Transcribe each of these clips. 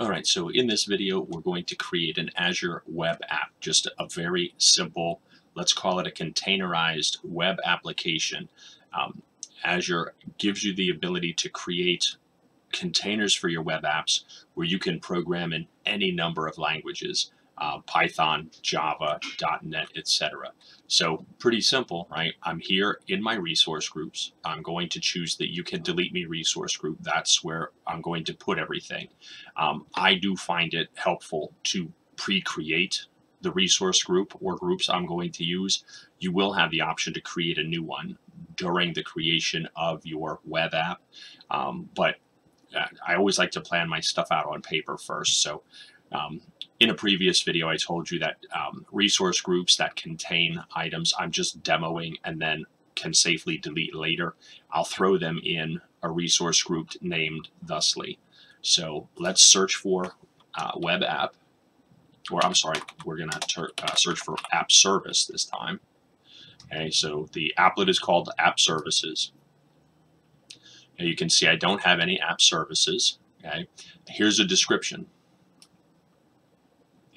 All right, so in this video, we're going to create an Azure web app, just a very simple, let's call it a containerized web application. Um, Azure gives you the ability to create containers for your web apps where you can program in any number of languages, Python, Java, .NET, etc. So pretty simple, right? I'm here in my resource groups. I'm going to choose the you can delete me resource group. That's where I'm going to put everything. I do find it helpful to pre-create the resource group or groups I'm going to use. You will have the option to create a new one during the creation of your web app. But I always like to plan my stuff out on paper first. So in a previous video, I told you that resource groups that contain items I'm just demoing and then can safely delete later. I'll throw them in a resource group named thusly. So let's search for web app, or I'm sorry, we're going to search for app service this time. Okay, so the applet is called app services. And you can see I don't have any app services. Okay, here's a description,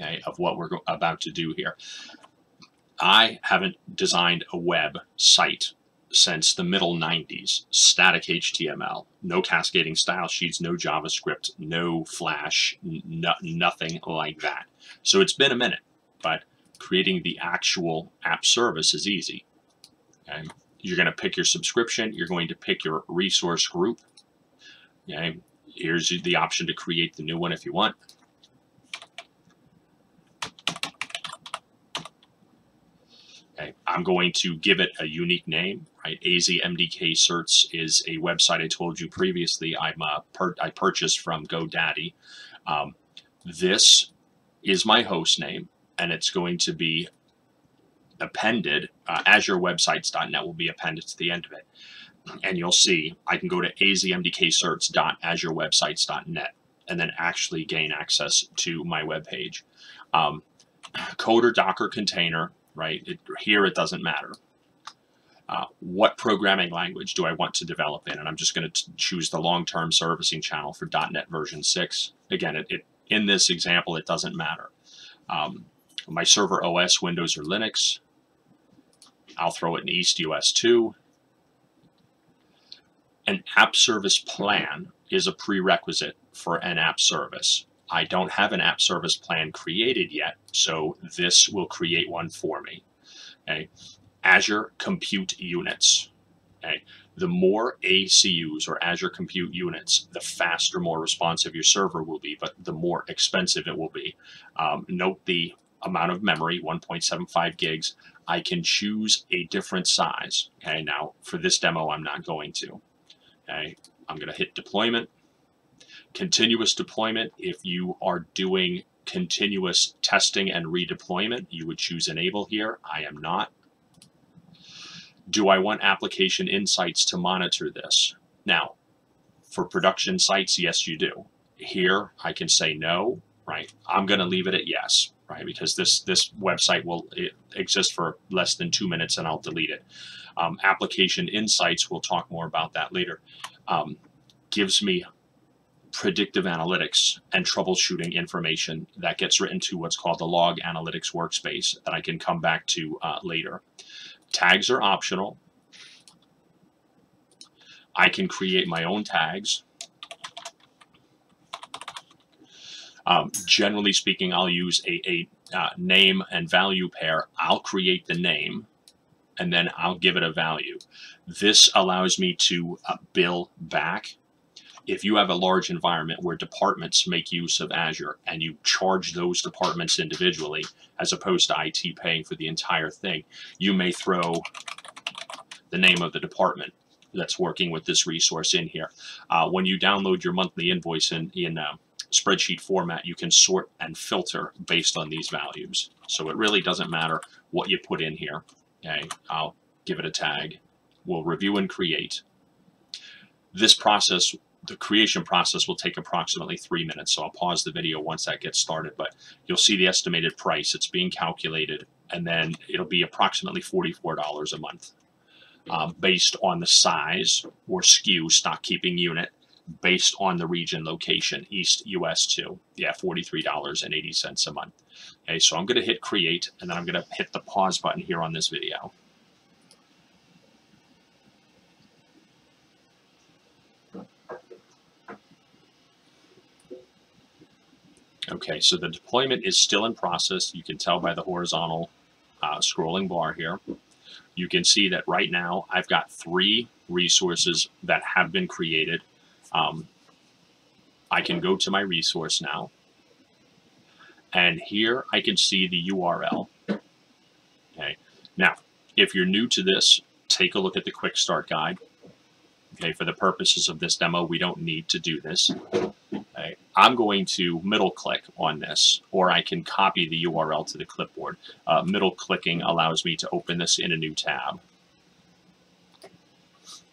okay, of what we're about to do here. I haven't designed a web site since the middle 90s. Static HTML, no cascading style sheets, no JavaScript, no Flash, nothing like that. So it's been a minute, but creating the actual app service is easy. Okay. You're going to pick your subscription. You're going to pick your resource group. Okay. Here's the option to create the new one if you want. Okay. I'm going to give it a unique name. Right. AZMDK Certs is a website I told you previously I purchased from GoDaddy. This is my host name, and it's going to be appended. AzureWebsites.net will be appended to the end of it. And you'll see I can go to azmdkcerts.azurewebsites.net and then actually gain access to my web page. Code or Docker container, right? Here it doesn't matter. What programming language do I want to develop in? And I'm just going to choose the long-term servicing channel for .NET version 6. Again, in this example, it doesn't matter. My server OS, Windows or Linux. I'll throw it in East US 2. An app service plan is a prerequisite for an app service. I don't have an app service plan created yet, so this will create one for me. Okay. Azure Compute Units. Okay. The more ACUs or Azure Compute Units, the faster, more responsive your server will be, but the more expensive it will be. Note the amount of memory, 1.75 gigs. I can choose a different size. Okay, now for this demo, I'm not going to. Okay, I'm going to hit deployment. Continuous deployment. If you are doing continuous testing and redeployment, you would choose enable here. I am not. Do I want application insights to monitor this? Now, for production sites, yes, you do. Here, I can say no, right? I'm going to leave it at yes, right? Because this website will exist for less than 2 minutes and I'll delete it. Application insights, we'll talk more about that later, gives me predictive analytics and troubleshooting information that gets written to what's called the log analytics workspace that I can come back to later. Tags are optional. I can create my own tags. Generally speaking, I'll use a name and value pair. I'll create the name, and then I'll give it a value. This allows me to bill back. If you have a large environment where departments make use of Azure and you charge those departments individually, as opposed to IT paying for the entire thing, you may throw the name of the department that's working with this resource in here. When you download your monthly invoice in spreadsheet format, you can sort and filter based on these values. So it really doesn't matter what you put in here. Okay, I'll give it a tag. We'll review and create. This process, the creation process, will take approximately 3 minutes. So I'll pause the video once that gets started, but you'll see the estimated price. It's being calculated, and then it'll be approximately $44 a month based on the size or SKU, stock keeping unit, based on the region location, East US 2. Yeah, $43.80 a month. Okay, so I'm going to hit create, and then I'm going to hit the pause button here on this video. Okay, so the deployment is still in process. You can tell by the horizontal scrolling bar here. You can see that right now I've got 3 resources that have been created. I can go to my resource now, and here I can see the URL. Okay, now if you're new to this, take a look at the quick start guide. Okay, for the purposes of this demo, we don't need to do this. Okay, I'm going to middle click on this, or I can copy the URL to the clipboard. Middle clicking allows me to open this in a new tab.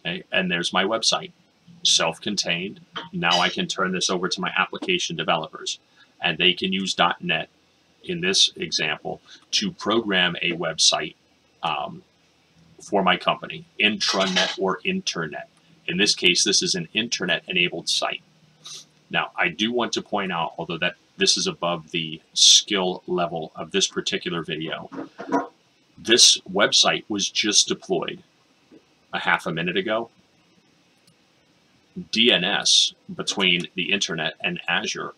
Okay, and there's my website, self-contained. Now I can turn this over to my application developers, and they can use .NET in this example to program a website for my company, intranet or internet. In this case, this is an internet-enabled site. Now, I do want to point out, although that this is above the skill level of this particular video, this website was just deployed a half a minute ago. DNS between the internet and Azure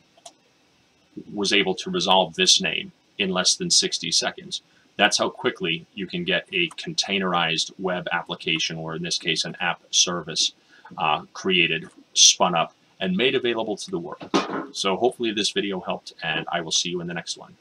was able to resolve this name in less than 60 seconds. That's how quickly you can get a containerized web application, or in this case, an app service, created, spun up, and made available to the world. So hopefully this video helped, and I will see you in the next one.